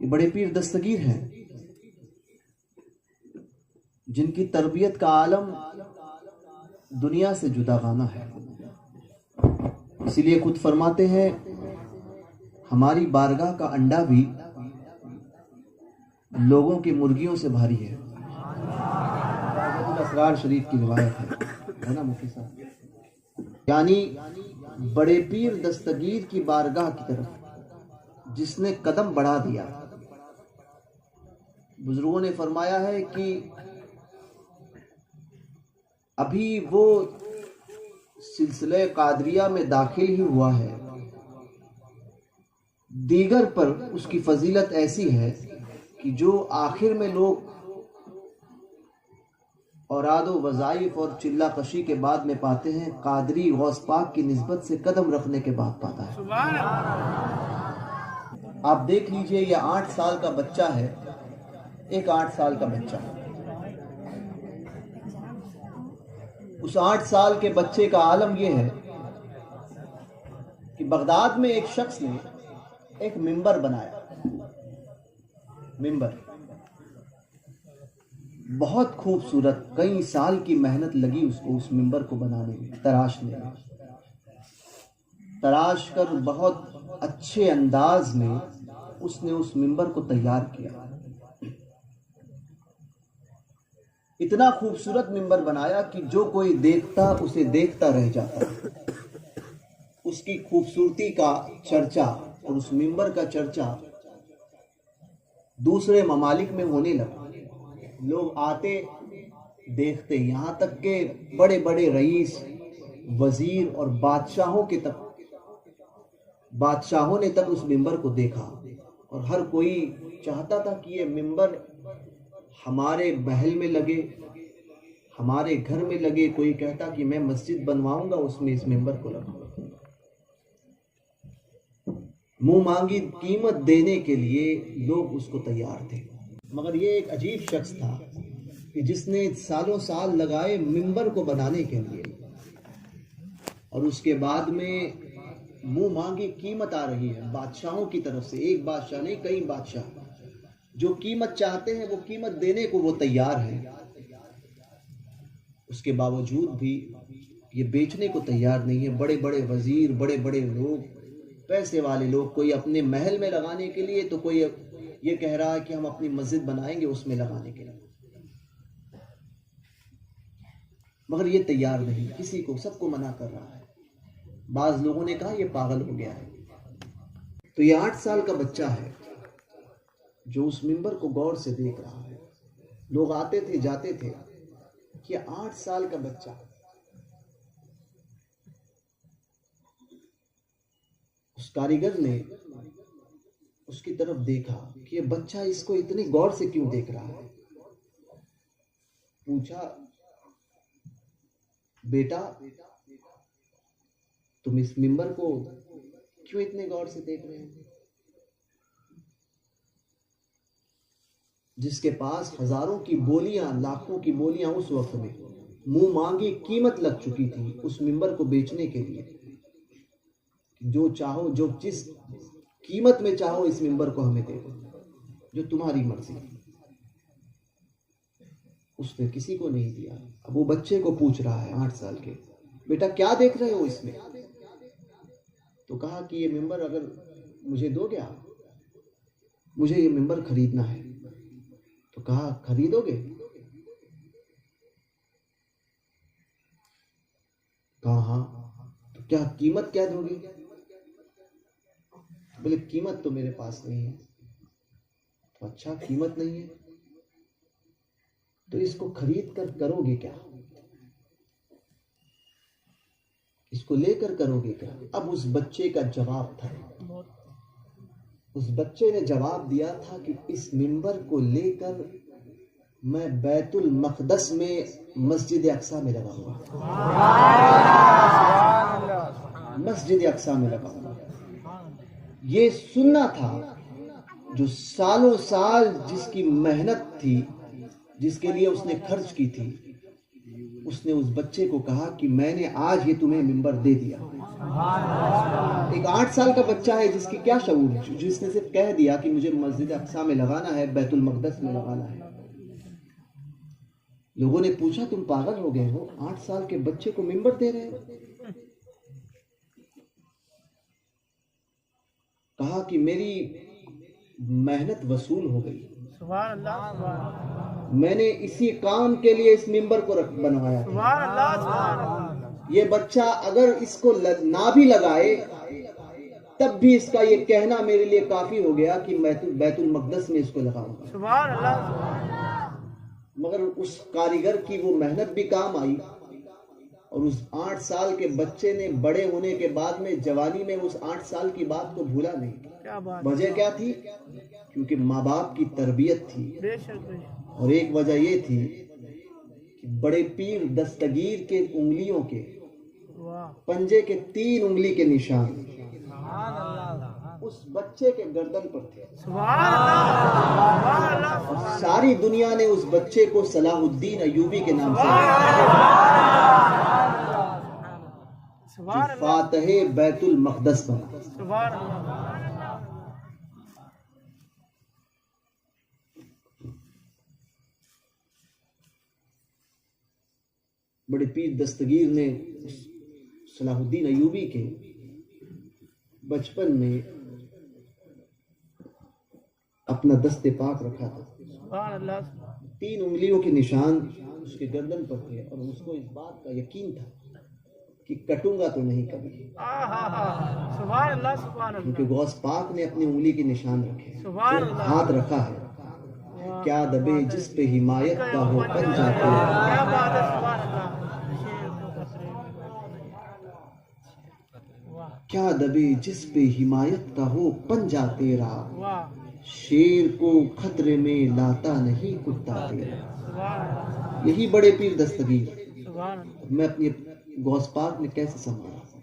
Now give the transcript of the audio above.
ये बड़े पीर दस्तगीर हैं जिनकी तरबियत का आलम दुनिया से जुदागाना है। इसीलिए खुद फरमाते हैं, हमारी बारगाह का अंडा भी लोगों की मुर्गियों से भारी है। असरार शरीफ की रिवायत है ना मुफ्ती साहब। यानी बड़े पीर दस्तगीर की बारगाह की तरफ जिसने कदम बढ़ा दिया, बुजुर्गों ने फरमाया है कि अभी वो सिलसिले कादरिया में दाखिल ही हुआ है, दीगर पर उसकी फजीलत ऐसी है कि जो आखिर में लोग औराद व वज़ाइफ और चिल्ला कशी के बाद में पाते हैं, कादरी गौस पाक की निस्बत से कदम रखने के बाद पाता है। आप देख लीजिए, यह 8 साल का बच्चा है, एक 8 साल का बच्चा। उस 8 साल के बच्चे का आलम यह है कि बगदाद में एक शख्स ने एक मिंबर बनाया। मिंबर बहुत खूबसूरत, कई साल की मेहनत लगी उसको उस मिंबर को बनाने में, तराशने में। तराश कर बहुत अच्छे अंदाज में उसने उस मिंबर को तैयार किया। इतना खूबसूरत मिंबर बनाया कि जो कोई देखता उसे देखता रह जाता। उसकी खूबसूरती का चर्चा और उस मिंबर का चर्चा दूसरे ममालिक में होने लगा। लोग आते देखते, यहां तक के बड़े बड़े रईस, वजीर और बादशाहों ने तक उस मिंबर को देखा। और हर कोई चाहता था कि ये मिंबर हमारे महल में लगे, हमारे घर में लगे। कोई कहता कि मैं मस्जिद बनवाऊंगा, उसमें इस मिंबर को लगाऊंगा। मुंह मांगी कीमत देने के लिए लोग उसको तैयार थे। मगर ये एक अजीब शख्स था कि जिसने सालों साल लगाए मिंबर को बनाने के लिए, और उसके बाद में मुंह मांगी कीमत आ रही है बादशाहों की तरफ से। एक बादशाह नहीं, कई बादशाह जो कीमत चाहते हैं वो कीमत देने को वो तैयार हैं। उसके बावजूद भी ये बेचने को तैयार नहीं है। बड़े बड़े वजीर, बड़े बड़े लोग, पैसे वाले लोग, कोई अपने महल में लगाने के लिए, तो कोई ये कह रहा है कि हम अपनी मस्जिद बनाएंगे उसमें लगाने के लिए। मगर ये तैयार नहीं, किसी को, सबको मना कर रहा है। बाज लोगों ने कहा ये पागल हो गया है। तो ये 8 साल का बच्चा है जो उस मिंबर को गौर से देख रहा है। लोग आते थे जाते थे कि 8 साल का बच्चा। उस कारीगर ने उसकी तरफ देखा कि ये बच्चा इसको इतनी गौर से क्यों देख रहा है। पूछा, बेटा तुम इस मिंबर को क्यों इतने गौर से देख रहे हैं? जिसके पास हजारों की बोलियां, लाखों की बोलियां उस वक्त में मुंह मांगी कीमत लग चुकी थी उस मिंबर को बेचने के लिए। जो चाहो, जो जिस कीमत में चाहो इस मिंबर को हमें दे दो, जो तुम्हारी मर्जी। उसने किसी को नहीं दिया। अब वो बच्चे को पूछ रहा है 8 साल के, बेटा क्या देख रहे हो इसमें? तो कहा कि ये मिंबर अगर मुझे दोगे आप, मुझे ये मिंबर खरीदना है। तो कहा खरीदोगे? कहा हाँ। तो क्या कीमत क्या दोगे? बोले कीमत तो मेरे पास नहीं है। तो अच्छा, कीमत नहीं है तो इसको खरीद कर करोगे क्या? इसको लेकर करोगे क्या? अब उस बच्चे का जवाब था, उस बच्चे ने जवाब दिया था कि इस मिंबर को लेकर मैं बैतुल मक़दस में मस्जिद अक्सा में लगाऊंगा। मस्जिद अक्सा में लगाऊंगा। ये सुनना था जो सालों साल जिसकी मेहनत थी, जिसके लिए उसने खर्च की थी। उसने उस बच्चे को कहा कि मैंने आज ये तुम्हें मिंबर दे दिया। एक 8 साल का बच्चा है जिसकी क्या शऊर है, जिसने सिर्फ कह दिया कि मुझे मस्जिद अक्सा में लगाना है, बैतुल मक़दस में लगाना है। लोगों ने पूछा तुम पागल हो गए हो, 8 साल के बच्चे को मिंबर दे रहे हो? कहा कि मेरी मेहनत वसूल हो गई, सुभान अल्लाह, सुभान अल्लाह, मैंने इसी काम के लिए इस मिंबर को बनवाया था। सुभान अल्लाह, सुभान अल्लाह। ये बच्चा अगर इसको ना भी लगाए तब भी इसका ये कहना मेरे लिए काफी हो गया कि मैं तो बैतुल मक़दस में इसको लगाऊंगा। सुभान अल्लाह, सुभान अल्लाह। मगर उस कारीगर की वो मेहनत भी काम आई और उस 8 साल के बच्चे ने बड़े होने के बाद में जवानी में उस 8 साल की बात को भूला नहीं। क्या बात, वजह क्या थी? क्योंकि माँ बाप की तरबियत थी, बेशक बेशक। और एक वजह ये थी कि बड़े पीर दस्तगीर के उंगलियों के वाह, पंजे के 3 उंगली के निशान सुभान अल्लाह, उस बच्चे के गर्दन पर थे। सुभान अल्लाह, सुभान अल्लाह। और सारी दुनिया ने उस बच्चे को सलाहुद्दीन अयूबी के नाम से सुभान जो फातहे बैतुल मक़दस बना। सुभान अल्लाह। बड़े पीर दस्तगीर ने सलाहुद्दीन अयूबी के बचपन में अपना दस्ते पाक रखा था। सुभान अल्लाह, 3 उंगलियों के निशान उसके गर्दन पर थे और उसको इस बात का यकीन था कि कटूंगा तो नहीं कभी, सुभान अल्लाह, सुभान अल्लाह, क्योंकि गौस पाक ने अपनी उंगली के निशान रखे, सुभान अल्लाह। हाथ रखा है। क्या दबे जिस पे हिमायत का हो बन जाते, क्या बात है, सुभान अल्लाह। क्या दबे जिस पे हिमायत का हो पंजा तेरा, वाह, शेर को खतरे में लाता नहीं कुत्ता तेरा। सुभान अल्लाह, यही बड़े पीर दस्तगीर सुभान अल्लाह। मैं अपनी गौस पाक ने कैसे संभाला।